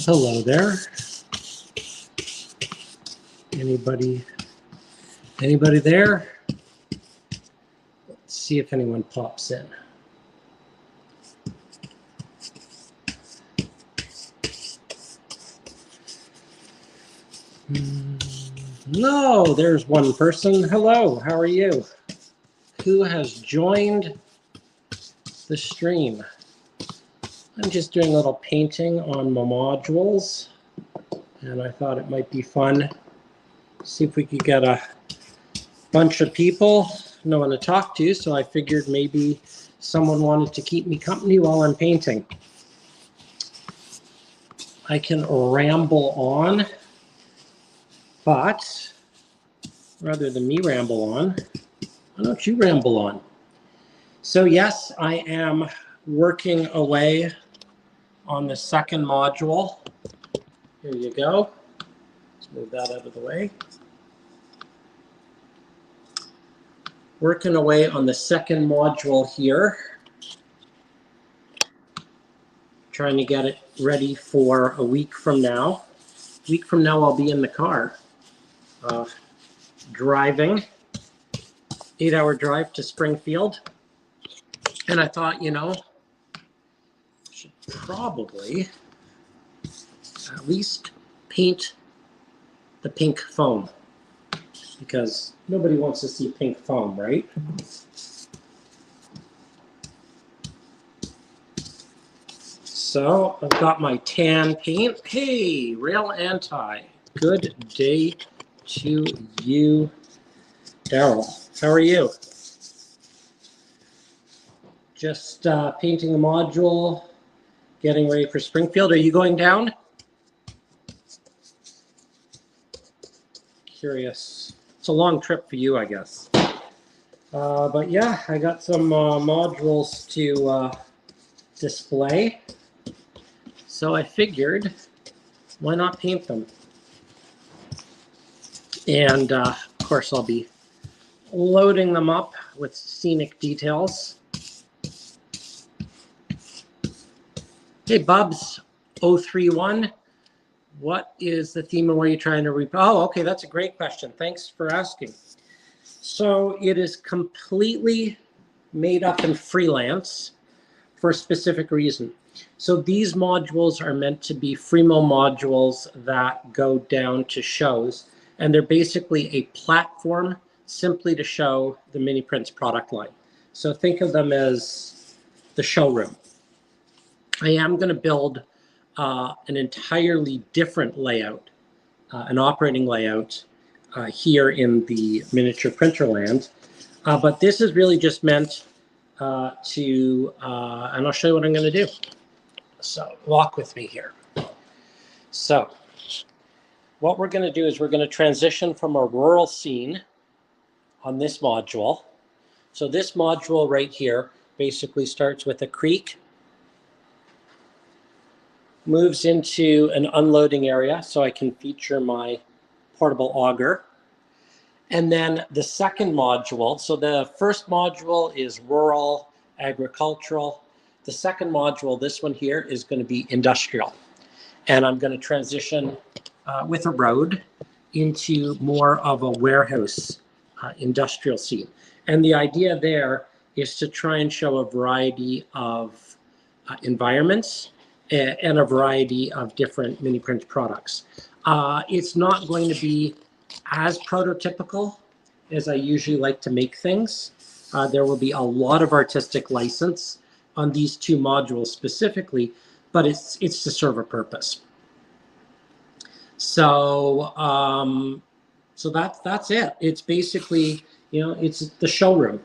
Hello there. Anybody there? Let's see if anyone pops in. No, there's one person. Hello, how are you? Who has joined the stream? I'm just doing a little painting on my modules, and I thought it might be fun. See if we could get a bunch of people, no one to talk to, so I figured maybe someone wanted to keep me company while I'm painting. I can ramble on, but rather than me ramble on, why don't you ramble on? So yes, I am working away on the second module. Here you go. Let's move that out of the way. Working away on the second module here. Trying to get it ready for a week from now. A week from now, I'll be in the car. Driving. 8-hour drive to Springfield. And I thought, you know, I should probably at least paint the pink foam, because nobody wants to see pink foam, right? So I've got my tan paint. Hey, Rail Anti, good day to you. Daryl, how are you? Just painting the module, getting ready for Springfield. Are you going down? Curious. It's a long trip for you, I guess. But yeah, I got some modules to display. So I figured, why not paint them? And of course, I'll be loading them up with scenic details. Hey, Bubs 031, what is the theme and what are you trying to Oh, okay, that's a great question. Thanks for asking. So it is completely made up in freelance for a specific reason. So these modules are meant to be Fremo modules that go down to shows, and they're basically a platform simply to show the Mini Prints product line. So think of them as the showroom. I am going to build an entirely different layout, an operating layout here in the miniature printer land. But this is really just meant and I'll show you what I'm going to do. So walk with me here. So what we're going to do is we're going to transition from a rural scene on this module. So this module right here basically starts with a creek, moves into an unloading area so I can feature my portable auger. And then the second module, so the first module is rural, agricultural. The second module, this one here, is going to be industrial. And I'm going to transition with a road into more of a warehouse industrial scene. And the idea there is to try and show a variety of environments and a variety of different mini print products. It's not going to be as prototypical as I usually like to make things. There will be a lot of artistic license on these two modules specifically, but it's to serve a purpose. So so that's it. It's basically, you know, it's the showroom,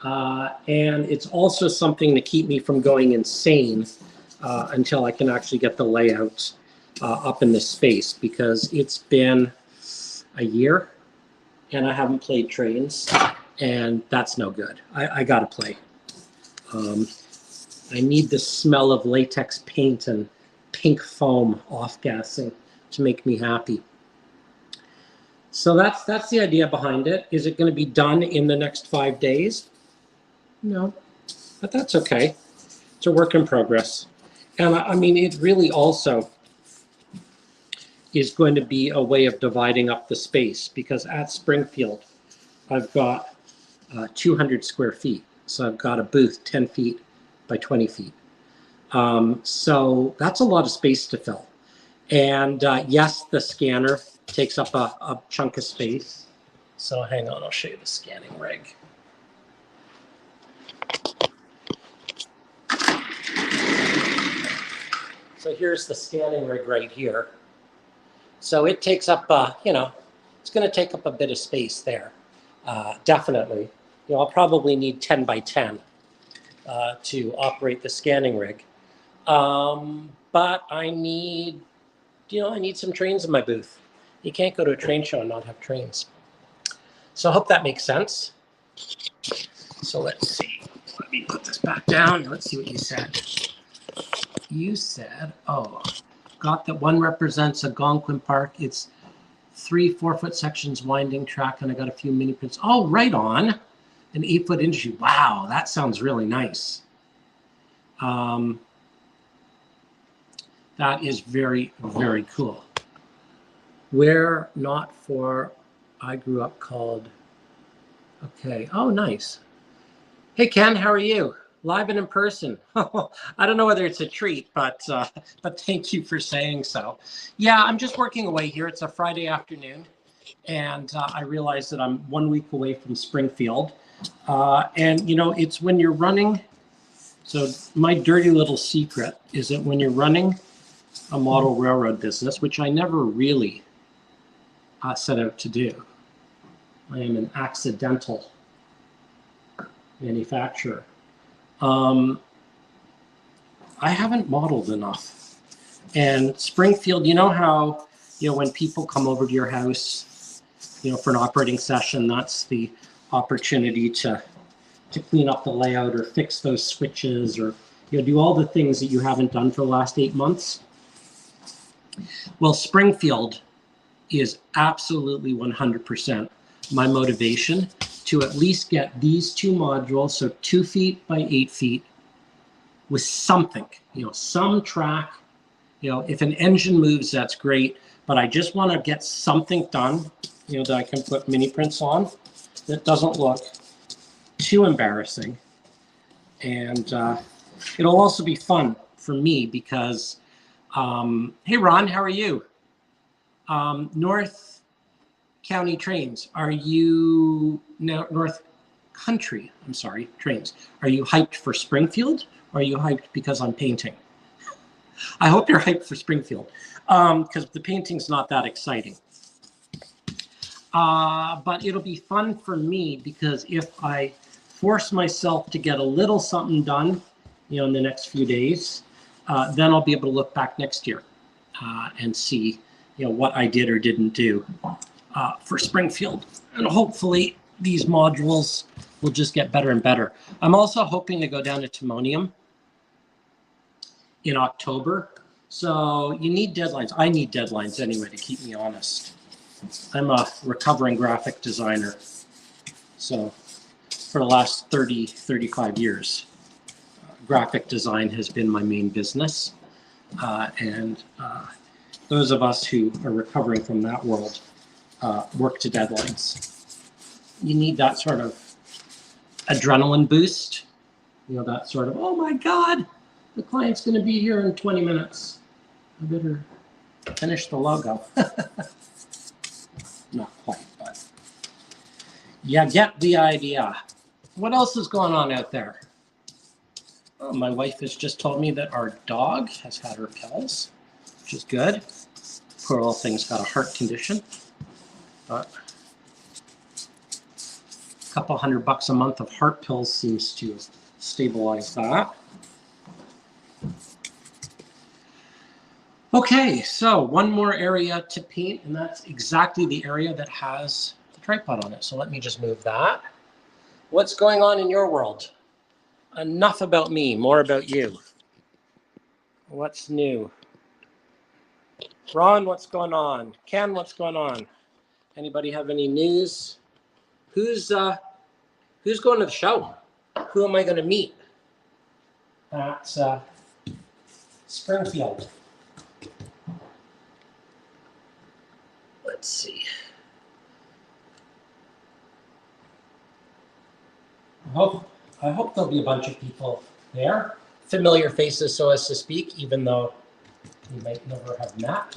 and it's also something to keep me from going insane until I can actually get the layout up in this space, because it's been a year and I haven't played trains, and that's no good. I gotta play. I need the smell of latex paint and pink foam off-gassing to make me happy. So that's the idea behind it. Is it going to be done in the next 5 days? No, but that's okay. It's a work in progress. And I mean, it really also is going to be a way of dividing up the space, because at Springfield, I've got 200 square feet. So I've got a booth 10 feet by 20 feet. So that's a lot of space to fill. And yes, the scanner takes up a chunk of space. So hang on, I'll show you the scanning rig. So here's the scanning rig right here. So it takes up, it's going to take up a bit of space there, definitely. I'll probably need 10 by 10 to operate the scanning rig. But I need some trains in my booth. You can't go to a train show and not have trains. So I hope that makes sense. So let's see. Let me put this back down. Let's see what you said. You said, got that one represents Algonquin Park. It's 3 4-foot sections, winding track, and I got a few mini prints. Oh, right on. An 8-foot industry. Wow, that sounds really nice. That is very, very cool. Where not for, I grew up called, okay. Oh, nice. Hey, Ken, how are you? Live and in person. I don't know whether it's a treat, but thank you for saying so. Yeah, I'm just working away here. It's a Friday afternoon, and I realize that I'm 1 week away from Springfield. And, it's when you're running. So my dirty little secret is that when you're running a model railroad business, which I never really set out to do, I am an accidental manufacturer. I haven't modeled enough. And Springfield, you know how, when people come over to your house, for an operating session, that's the opportunity to clean up the layout or fix those switches or, do all the things that you haven't done for the last 8 months. Well, Springfield is absolutely 100% my motivation to at least get these 2 modules, so 2 feet by 8 feet, with something, some track. If an engine moves, that's great, but I just want to get something done, that I can put mini prints on that doesn't look too embarrassing. And it'll also be fun for me because, hey, Ron, how are you? North County Trains, are you, North Country, I'm sorry, Trains, are you hyped for Springfield, or are you hyped because I'm painting? I hope you're hyped for Springfield, because the painting's not that exciting. But it'll be fun for me because if I force myself to get a little something done, in the next few days, then I'll be able to look back next year and see, what I did or didn't do for Springfield. And hopefully these modules will just get better and better. I'm also hoping to go down to Timonium in October. So you need deadlines. I need deadlines anyway to keep me honest. I'm a recovering graphic designer. So for the last 35 years, graphic design has been my main business. And those of us who are recovering from that world work to deadlines. You need that sort of adrenaline boost, that sort of, oh my God, the client's going to be here in 20 minutes. I better finish the logo. Not quite, but you get the idea. What else is going on out there? Oh, my wife has just told me that our dog has had her pills, which is good. Poor little thing's got a heart condition, but a couple $100 a month of heart pills seems to stabilize that. Okay, so one more area to paint, and that's exactly the area that has the tripod on it. So let me just move that. What's going on in your world? Enough about me, more about you. What's new? Ron, what's going on? Ken, what's going on? Anybody have any news? Who's going to the show? Who am I going to meet at Springfield? Let's see. I hope there'll be a bunch of people there. Familiar faces, so as to speak, even though we might never have met.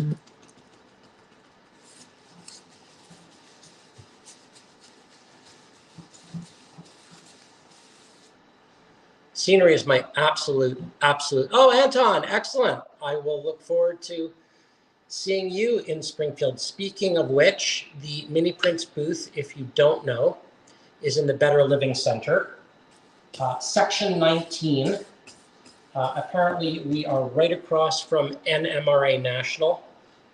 Scenery is my absolute. Oh, Anton, excellent. I will look forward to seeing you in Springfield. Speaking of which, the Mini Prints booth, if you don't know, is in the Better Living Center, section 19. Apparently, we are right across from NMRA National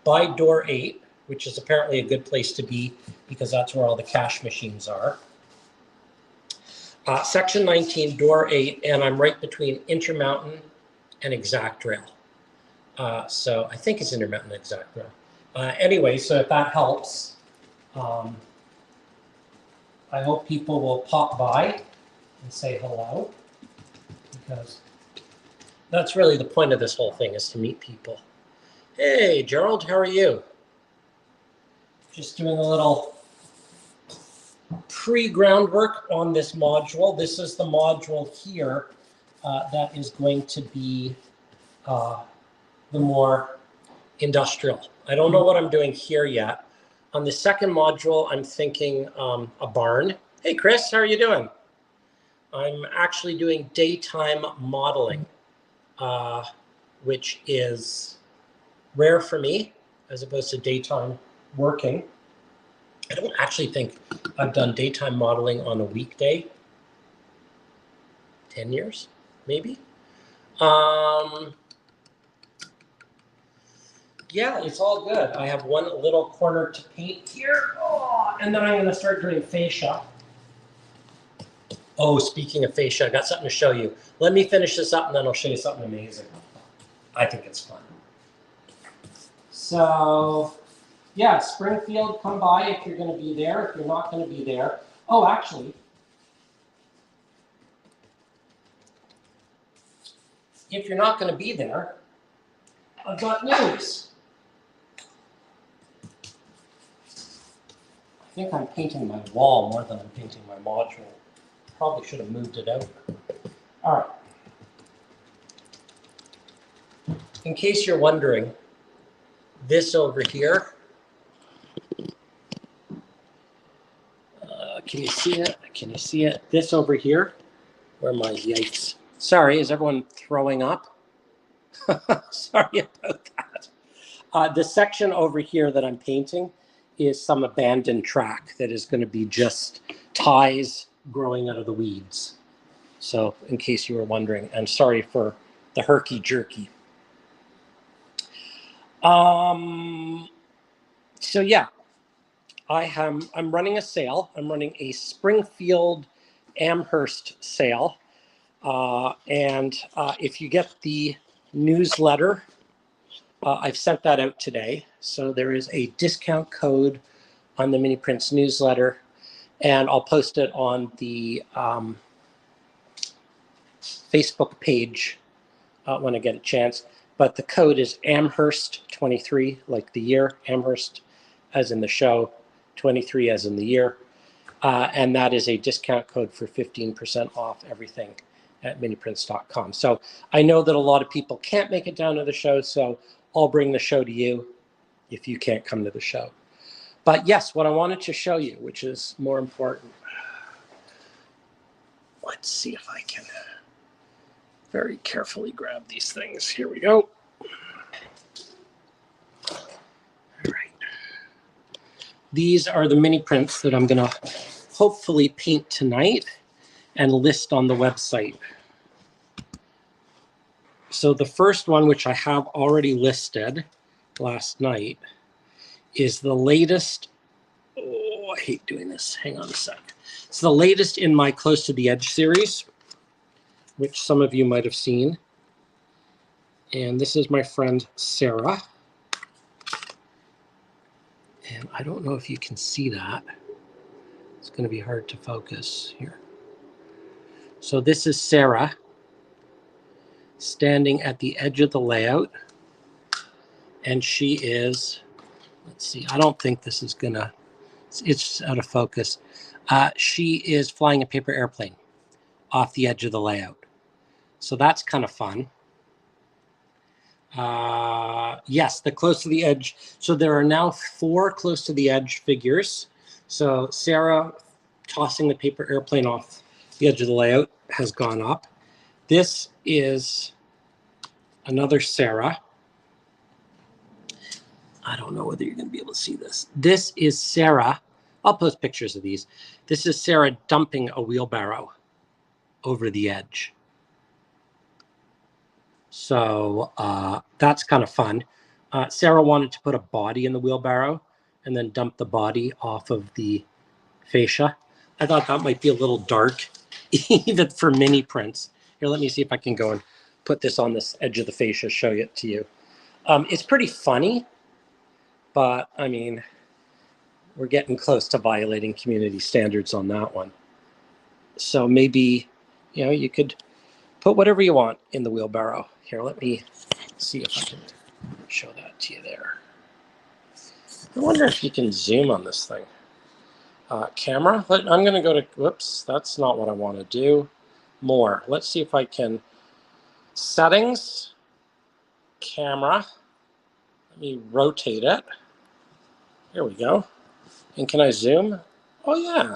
by door 8, which is apparently a good place to be because that's where all the cash machines are. Section 19, door 8, and I'm right between Intermountain and Exact Rail. So I think it's Intermountain and Exact Rail. Anyway, so if that helps, I hope people will pop by and say hello, because that's really the point of this whole thing, is to meet people. Hey, Gerald, how are you? Just doing a little pre-groundwork on this module. This is the module here that is going to be the more industrial. I don't know what I'm doing here yet. On the second module, I'm thinking a barn. Hey, Chris, how are you doing? I'm actually doing daytime modeling, which is rare for me as opposed to daytime working. I don't actually think I've done daytime modeling on a weekday. 10 years, maybe. Yeah, it's all good. I have one little corner to paint here. Oh, and then I'm going to start doing fascia. Oh, speaking of fascia, I got something to show you. Let me finish this up and then I'll show you something amazing. I think it's fun. So, yeah, Springfield, come by if you're going to be there. If you're not going to be there. Oh, actually, if you're not going to be there, I've got news. I think I'm painting my wall more than I'm painting my module. Probably should have moved it out. All right. In case you're wondering, this over here, can you see it? Can you see it? This over here, where my yikes. Sorry, is everyone throwing up? Sorry about that. The section over here that I'm painting is some abandoned track that is going to be just ties growing out of the weeds. So in case you were wondering, I'm sorry for the herky-jerky. So yeah, I'm running a sale. I'm running a Springfield Amherst sale. And if you get the newsletter, I've sent that out today. So there is a discount code on the Mini Prints newsletter, and I'll post it on the Facebook page when I get a chance. But the code is Amherst23, like the year, Amherst as in the show, 23 as in the year. And that is a discount code for 15% off everything at miniprints.com. So I know that a lot of people can't make it down to the show, so I'll bring the show to you if you can't come to the show. But yes, what I wanted to show you, which is more important, let's see if I can very carefully grab these things. Here we go. All right. These are the mini prints that I'm going to hopefully paint tonight and list on the website. So the first one, which I have already listed last night, is the latest. Oh, I hate doing this. Hang on a sec. It's the latest in my Close to the Edge series, which some of you might have seen. And this is my friend Sarah. And I don't know if you can see that. It's going to be hard to focus here. So this is Sarah standing at the edge of the layout. And she is, let's see, I don't think this is going to, it's out of focus. She is flying a paper airplane off the edge of the layout. So that's kind of fun. Yes, the close to the edge. So there are now 4 close to the edge figures. So Sarah tossing the paper airplane off the edge of the layout has gone up. This is another Sarah. I don't know whether you're going to be able to see this. This is Sarah. I'll post pictures of these. This is Sarah dumping a wheelbarrow over the edge. So that's kind of fun. Sarah wanted to put a body in the wheelbarrow and then dump the body off of the fascia. I thought that might be a little dark, even for mini prints. Here, let me see if I can go and put this on this edge of the fascia, show it to you. It's pretty funny, but I mean, we're getting close to violating community standards on that one. So maybe, you know, you could put whatever you want in the wheelbarrow. Here, let me see if I can show that to you there. I wonder if you can zoom on this thing. Camera, I'm going to go to, whoops, that's not what I want to do. More. Let's see if I can, settings, camera. Let me rotate it. Here we go. And can I zoom? Oh yeah,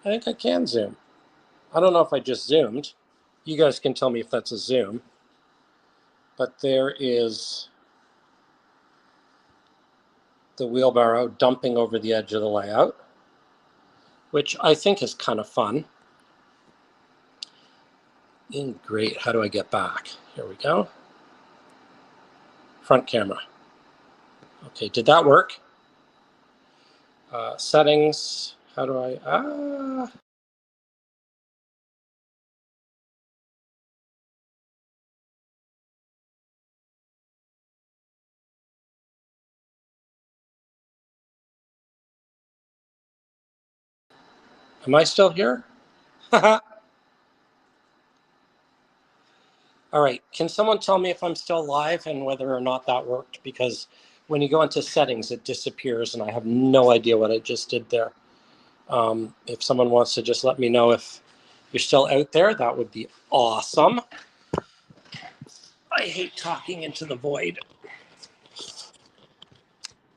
I think I can zoom. I don't know if I just zoomed. You guys can tell me if that's a zoom. But there is the wheelbarrow dumping over the edge of the layout, which I think is kind of fun. And great, how do I get back? Here we go. Front camera. Okay, did that work? Settings, how do I, am I still here? All right, can someone tell me if I'm still live and whether or not that worked? Because when you go into settings, it disappears and I have no idea what I just did there. If someone wants to just let me know if you're still out there, that would be awesome. I hate talking into the void.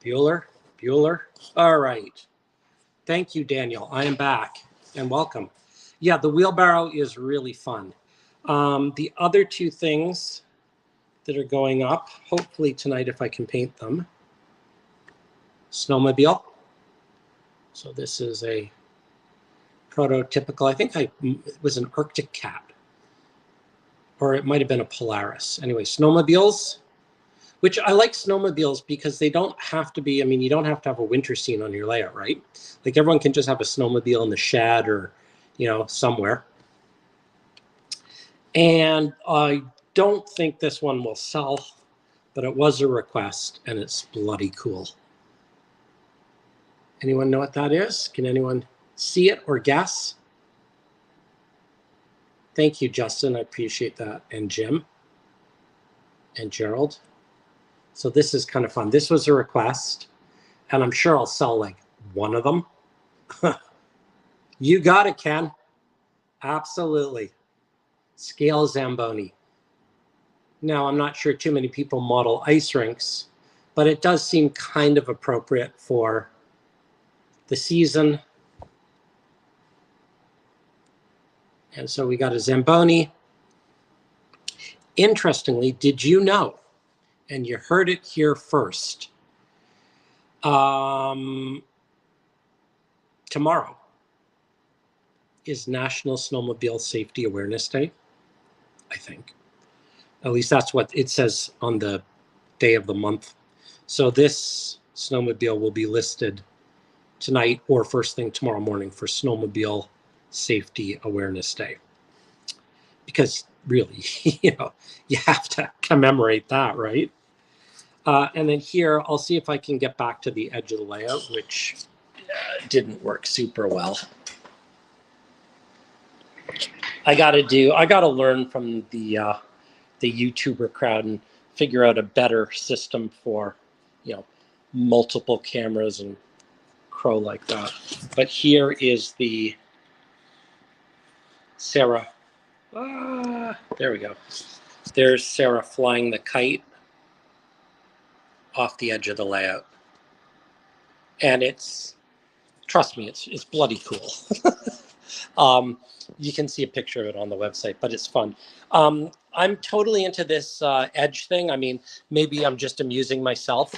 Bueller. All right. Thank you, Daniel. I am back and welcome. Yeah, the wheelbarrow is really fun. The other 2 things that are going up, hopefully tonight if I can paint them. Snowmobile. So this is a prototypical, I think it was an Arctic Cat, or it might have been a Polaris. Anyway, snowmobiles, which I like snowmobiles because they don't have to be, I mean, you don't have to have a winter scene on your layout, right? Like everyone can just have a snowmobile in the shed or, you know, somewhere. And I don't think this one will sell, but it was a request and it's bloody cool. Anyone know what that is? Can anyone see it or guess? Thank you, Justin. I appreciate that. And Jim and Gerald. So this is kind of fun. This was a request, and I'm sure I'll sell like one of them. You got it, Ken. Absolutely. Scale Zamboni. Now, I'm not sure too many people model ice rinks, but it does seem kind of appropriate for the season. And so we got a Zamboni. Interestingly, did you know, and you heard it here first, tomorrow is National Snowmobile Safety Awareness Day, I think. At least that's what it says on the day of the month. So this snowmobile will be listed tonight or first thing tomorrow morning for Snowmobile Safety Awareness Day. Because really, you know, you have to commemorate that, right? And then here, I'll see if I can get back to the edge of the layout, which didn't work super well. I gotta learn from the YouTuber crowd and figure out a better system for, multiple cameras and crow like that. But here is the Sarah. There we go. There's Sarah flying the kite off the edge of the layout. And trust me, it's bloody cool. You can see a picture of it on the website, but it's fun. I'm totally into this edge thing. I mean, maybe I'm just amusing myself.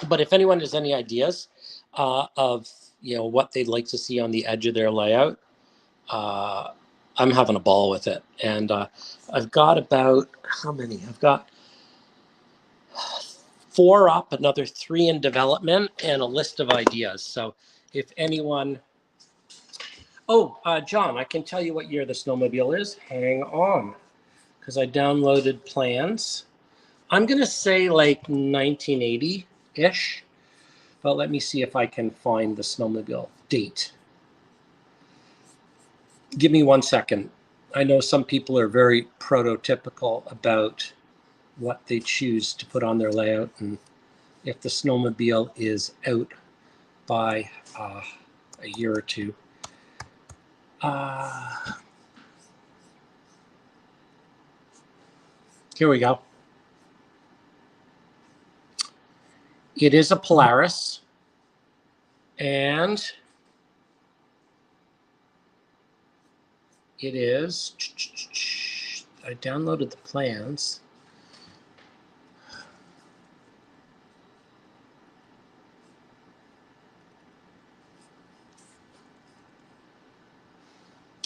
But if anyone has any ideas of what they'd like to see on the edge of their layout, I'm having a ball with it. And I've got about, how many? I've got 4 up, another 3 in development, and a list of ideas. So if anyone... Oh, John, I can tell you what year the snowmobile is. Hang on, because I downloaded plans. I'm going to say like 1980-ish, but let me see if I can find the snowmobile date. Give me 1 second. I know some people are very prototypical about what they choose to put on their layout, and if the snowmobile is out by a year or two. Here we go. It is a Polaris, and it is, I downloaded the plans.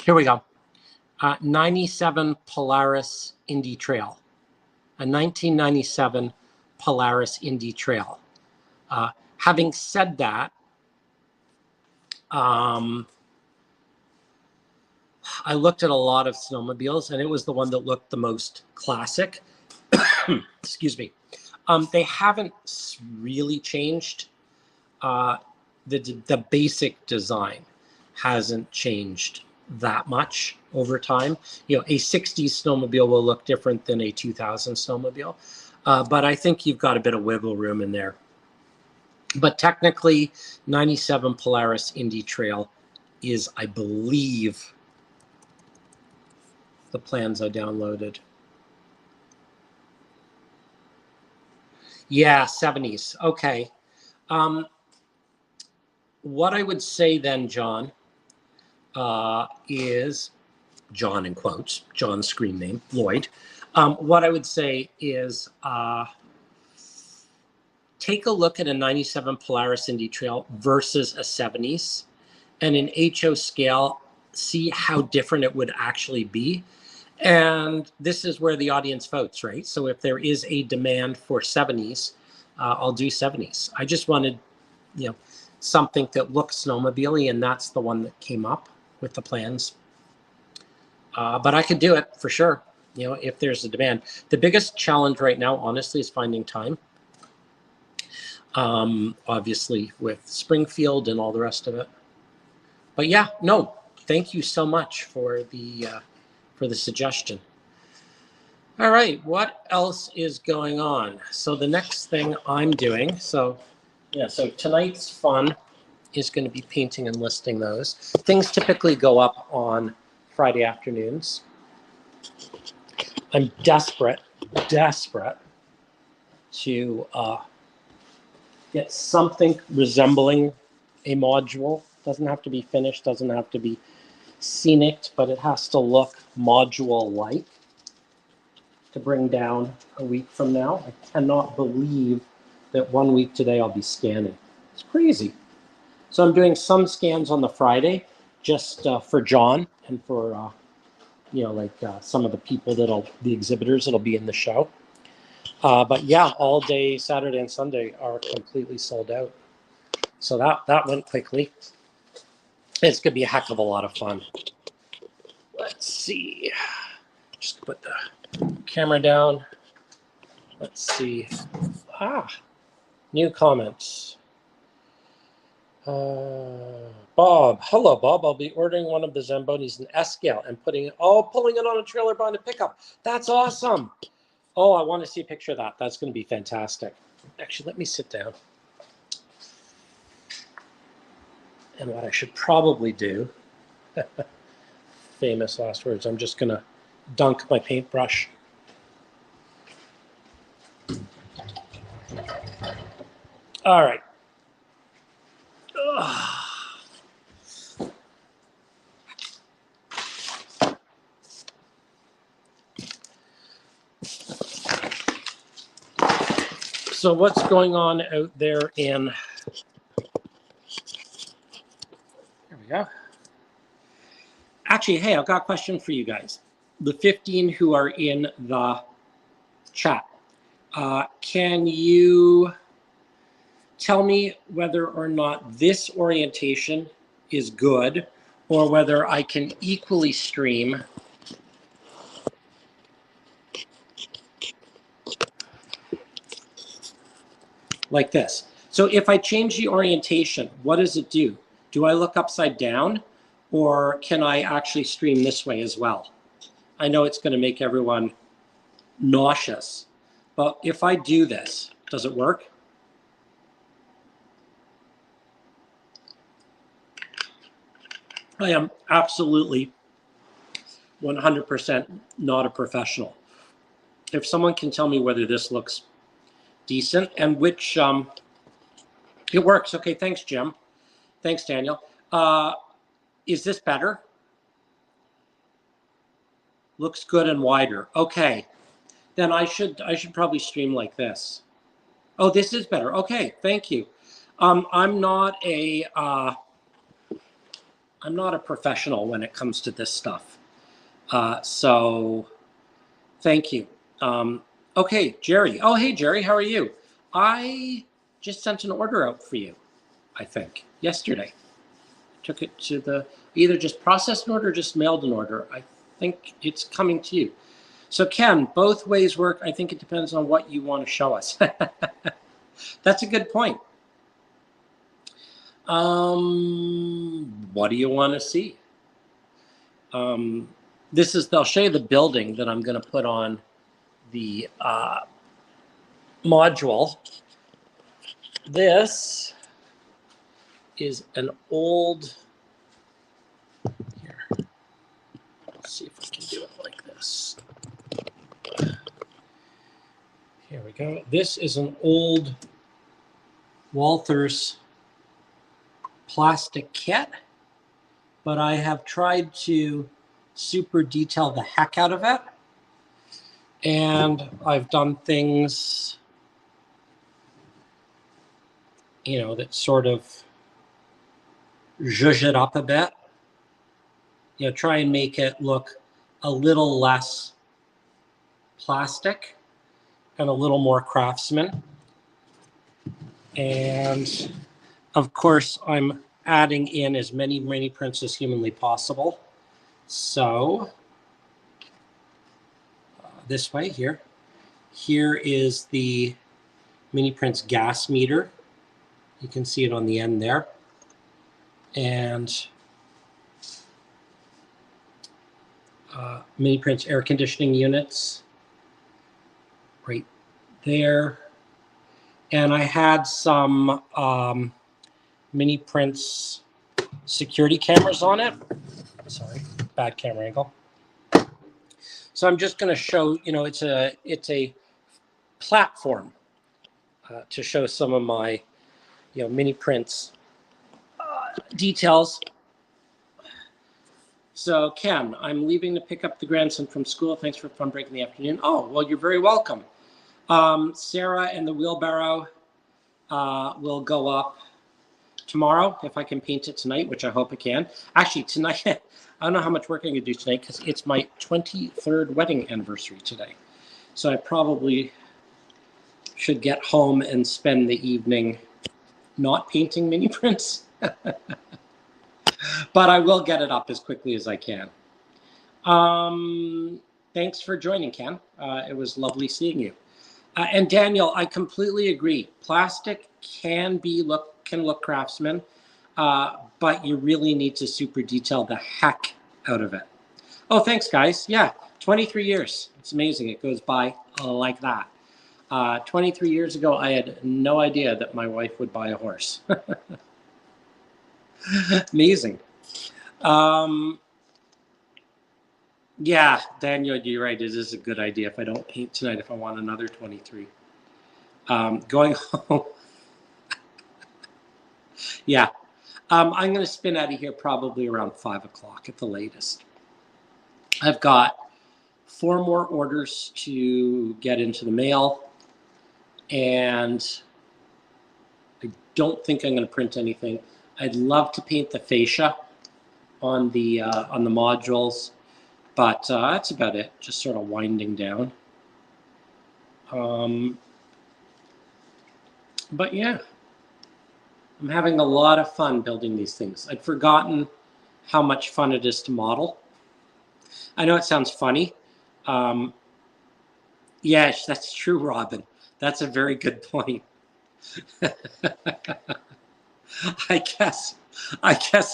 Here we go. 97 Polaris Indy Trail. A 1997 Polaris Indy Trail. Having said that, I looked at a lot of snowmobiles, and it was the one that looked the most classic. Excuse me. They haven't really changed. The basic design hasn't changed that much over time. A 60s snowmobile will look different than a 2000 snowmobile, but I think you've got a bit of wiggle room in there. But technically, 97 Polaris Indy Trail is, I believe, the plans I downloaded. Yeah, 70s. Okay. What I would say then, John, is John in quotes, John's screen name, Lloyd. What I would say is take a look at a 97 Polaris Indy Trail versus a 70s, and in HO scale, see how different it would actually be. And this is where the audience votes, right? So if there is a demand for 70s, I'll do 70s. I just wanted, something that looks snowmobile-y, and that's the one that came up with the plans. But I could do it for sure, if there's a demand. The biggest challenge right now, honestly, is finding time. Obviously with Springfield and all the rest of it. But yeah, no, thank you so much for the suggestion. All right, what else is going on? So the next thing I'm doing, so tonight's fun is going to be painting and listing those. Things typically go up on Friday afternoons. I'm desperate to get something resembling a module. Doesn't have to be finished, doesn't have to be scenic, but it has to look module-like to bring down a week from now. I cannot believe that 1 week today I'll be scanning. It's crazy. So I'm doing some scans on the Friday just for John and for, some of the people the exhibitors that'll be in the show. But yeah, all day Saturday and Sunday are completely sold out. So that went quickly. It's going to be a heck of a lot of fun. Let's see. Just put the camera down. Let's see. New comments. Bob, hello, Bob. I'll be ordering one of the Zambonis in S-scale and pulling it on a trailer behind a pickup. That's awesome. Oh, I want to see a picture of that. That's going to be fantastic. Actually, let me sit down. And what I should probably do, famous last words, I'm just going to dunk my paintbrush. All right. So what's going on out there in, here we go. Actually, hey, I've got a question for you guys. The 15 who are in the chat, can you tell me whether or not this orientation is good or whether I can equally stream like this? So if I change the orientation, what does it do? Do I look upside down or can I actually stream this way as well? I know it's going to make everyone nauseous, but if I do this, does it work? I am absolutely 100% not a professional. If someone can tell me whether this looks decent and which, it works. Okay, thanks, Jim. Thanks, Daniel. Is this better? Looks good and wider. Okay, then I should probably stream like this. Oh, this is better. Okay, thank you. I'm not a professional when it comes to this stuff. So thank you. Okay, Jerry. Oh, hey, Jerry, how are you? I just sent an order out for you, I think, yesterday. Took it to the, either just processed an order or just mailed an order. I think it's coming to you. So Ken, both ways work. I think it depends on what you want to show us. That's a good point. What do you want to see? This is, I'll show you the building that I'm going to put on the module. This is an old, here, let's see if we can do it like this. Here we go. This is an old Walthers plastic kit, but I have tried to super detail the heck out of it. And I've done things, you know, that sort of zhuzh it up a bit. You know, try and make it look a little less plastic and a little more craftsman. And of course, I'm adding in as many mini prints as humanly possible. So this way here. Here is the mini prints gas meter. You can see it on the end there. And mini prints air conditioning units right there. And I had some mini prints security cameras on it. Sorry, bad camera angle. So I'm just going to show, you know, it's a platform to show some of my, you know, mini prints details. So Ken, I'm leaving to pick up the grandson from school. Thanks for fun break in the afternoon. Oh, well, you're very welcome. Sarah and the wheelbarrow will go up tomorrow if I can paint it tonight, which I hope I can. Actually, tonight, I don't know how much work I can do tonight because it's my 23rd wedding anniversary today. So I probably should get home and spend the evening not painting mini prints. But I will get it up as quickly as I can. Thanks for joining, Ken. It was lovely seeing you. And Daniel, I completely agree. Plastic can look craftsman, but you really need to super detail the heck out of it. Oh, thanks, guys. Yeah, 23 years. It's amazing. It goes by like that. 23 years ago, I had no idea that my wife would buy a horse. Amazing. Yeah, Daniel, you're right. It is a good idea if I don't paint tonight, if I want another 23. Going home. Yeah. I'm going to spin out of here probably around 5 o'clock at the latest. I've got 4 more orders to get into the mail, and I don't think I'm going to print anything. I'd love to paint the fascia on the modules, but that's about it. Just sort of winding down. But yeah, I'm having a lot of fun building these things. I'd forgotten how much fun it is to model. I know it sounds funny. Yes, that's true, Robin. That's a very good point. I guess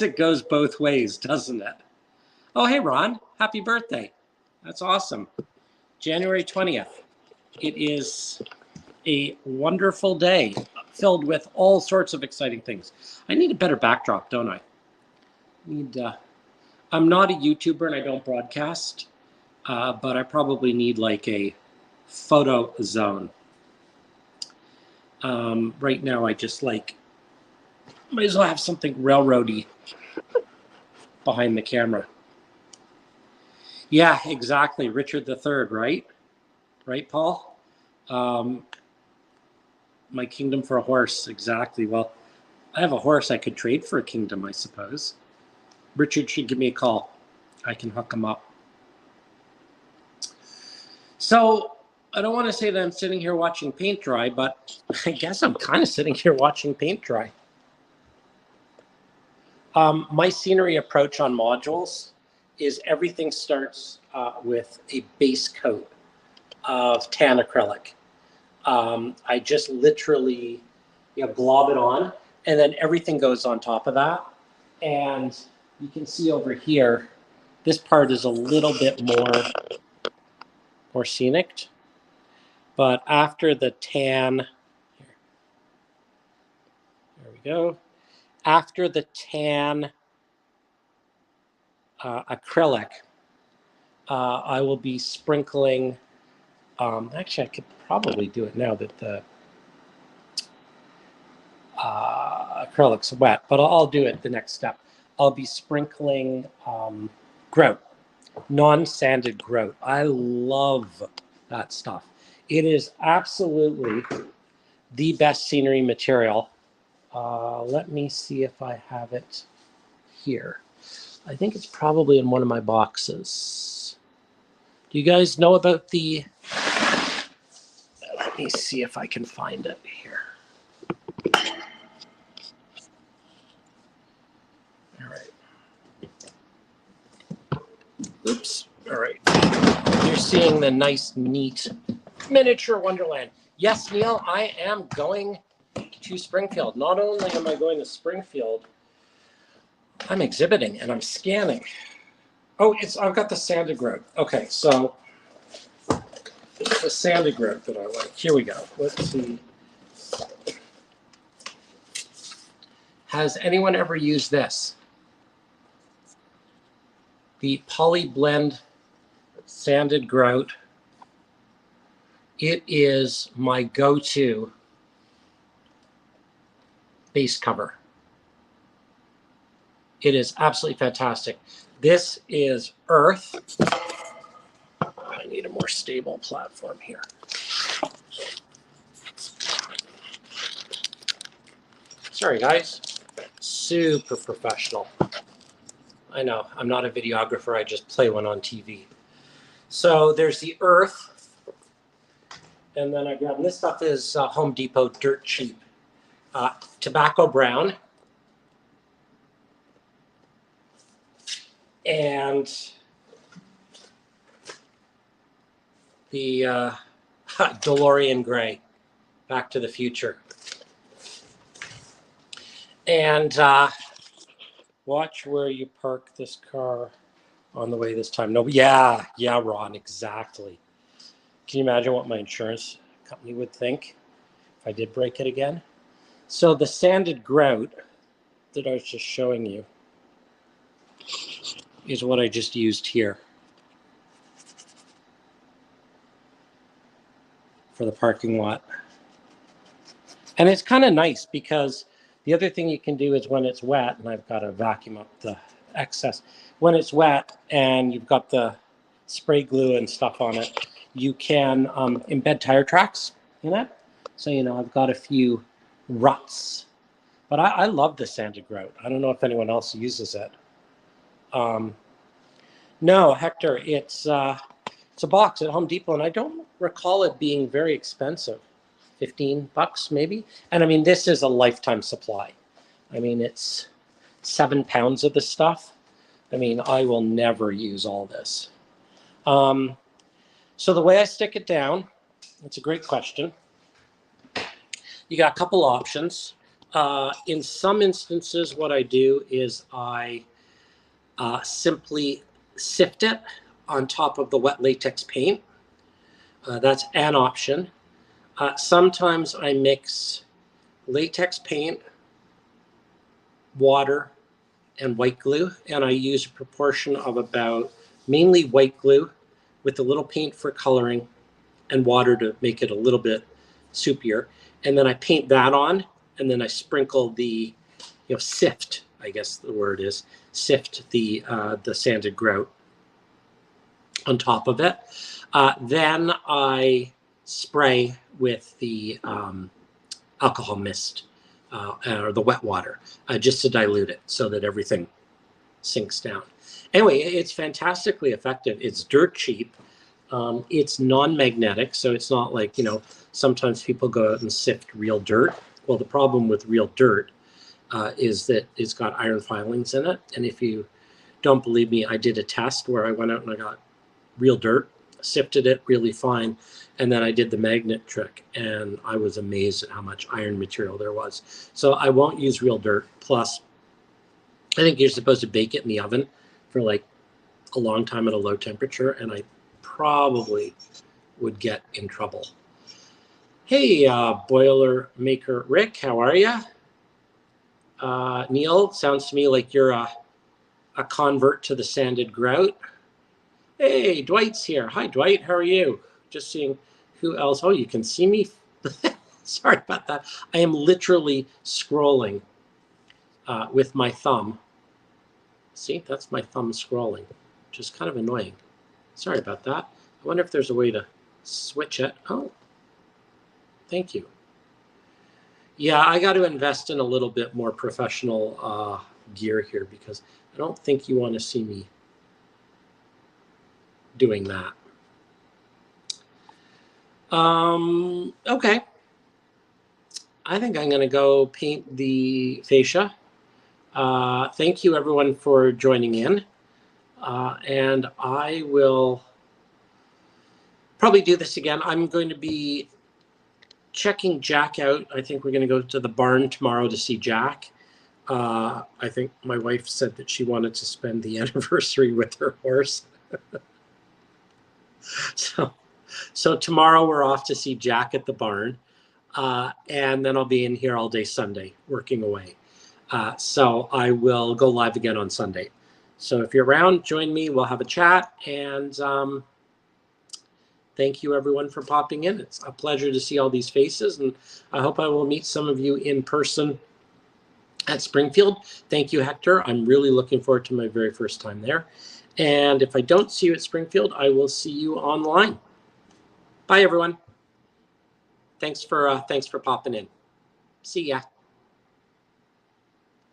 it goes both ways, doesn't it? Oh, hey, Ron. Happy birthday. That's awesome. January 20th. It is a wonderful day filled with all sorts of exciting things. I need a better backdrop, don't I? I'm not a YouTuber and I don't broadcast, but I probably need like a photo zone. Right now, I just might as well have something railroady behind the camera. Yeah, exactly. Richard III, right? Right, Paul? My kingdom for a horse, exactly. Well, I have a horse I could trade for a kingdom, I suppose. Richard should give me a call. I can hook him up. So I don't want to say that I'm sitting here watching paint dry, but I guess I'm kind of sitting here watching paint dry. My scenery approach on modules is everything starts with a base coat of tan acrylic. I just literally glob it on, and then everything goes on top of that. And you can see over here, this part is a little bit more scenic. But after the tan, there we go. After the tan acrylic, I will be sprinkling. Actually, I could probably do it now that the acrylic's wet, but I'll do it the next step. I'll be sprinkling grout, non-sanded grout. I love that stuff. It is absolutely the best scenery material. Let me see if I have it here. I think it's probably in one of my boxes. Do you guys know about the... Let me see if I can find it here. All right. Oops. All right. You're seeing the nice, neat miniature Wonderland. Yes, Neil, I am going to Springfield. Not only am I going to Springfield, I'm exhibiting and I'm scanning. Oh, I've got the sanded grout. Okay, so it's the sanded grout that I like. Here we go. Let's see. Has anyone ever used this? The Poly Blend sanded grout. It is my go-to base cover. It is absolutely fantastic. This is Earth. I need a more stable platform here. Sorry, guys. Super professional. I know, I'm not a videographer. I just play one on TV. So there's the Earth. And then I grabbed, this stuff is Home Depot dirt cheap. Tobacco brown. And the DeLorean gray, Back to the Future. And watch where you park this car on the way this time. No, yeah, Ron, exactly. Can you imagine what my insurance company would think if I did break it again? So the sanded grout that I was just showing you is what I just used here for the parking lot. And it's kind of nice because the other thing you can do is when it's wet, and I've got to vacuum up the excess. When it's wet and you've got the spray glue and stuff on it, you can embed tire tracks in it. So, you know, I've got a few ruts, but I love the sanded grout. I don't know if anyone else uses it. No, Hector, it's a box at Home Depot, and I don't recall it being very expensive. $15 maybe. And I mean, this is a lifetime supply. I mean, it's 7 pounds of the stuff. I mean, I will never use all this. So the way I stick it down, it's a great question. You got a couple options. In some instances, what I do is I simply sift it on top of the wet latex paint. That's an option. Sometimes I mix latex paint, water, and white glue, and I use a proportion of about mainly white glue with a little paint for coloring and water to make it a little bit soupier. And then I paint that on, and then I sprinkle the, sift, I guess the word is, sift the sanded grout on top of it. Then I spray with the alcohol mist or the wet water just to dilute it so that everything sinks down. Anyway, it's fantastically effective. It's dirt cheap. It's non-magnetic, so it's not like, sometimes people go out and sift real dirt. Well, the problem with real dirt is that it's got iron filings in it. And if you don't believe me, I did a test where I went out and I got real dirt, sifted it really fine, and then I did the magnet trick, and I was amazed at how much iron material there was. So I won't use real dirt. Plus, I think you're supposed to bake it in the oven for like a long time at a low temperature, and I probably would get in trouble. Hey, boiler maker Rick, how are you? Neil, sounds to me like you're a convert to the sanded grout. Hey, Dwight's here. Hi, Dwight. How are you? Just seeing who else. Oh, you can see me. Sorry about that. I am literally scrolling with my thumb. See, that's my thumb scrolling, which is kind of annoying. Sorry about that. I wonder if there's a way to switch it. Oh, thank you. Yeah, I got to invest in a little bit more professional gear here because I don't think you want to see me doing that. Okay. I think I'm going to go paint the fascia. Thank you, everyone, for joining in. And I will probably do this again. I'm going to be checking Jack out. I think we're going to go to the barn tomorrow to see Jack. I think my wife said that she wanted to spend the anniversary with her horse. So tomorrow we're off to see Jack at the barn, and then I'll be in here all day Sunday working away. So I will go live again on Sunday. So if you're around, join me. We'll have a chat, and thank you everyone for popping in. It's a pleasure to see all these faces, and I hope I will meet some of you in person at Springfield. Thank you, Hector. I'm really looking forward to my very first time there. And if I don't see you at Springfield, I will see you online. Bye, everyone. Thanks for popping in. See ya.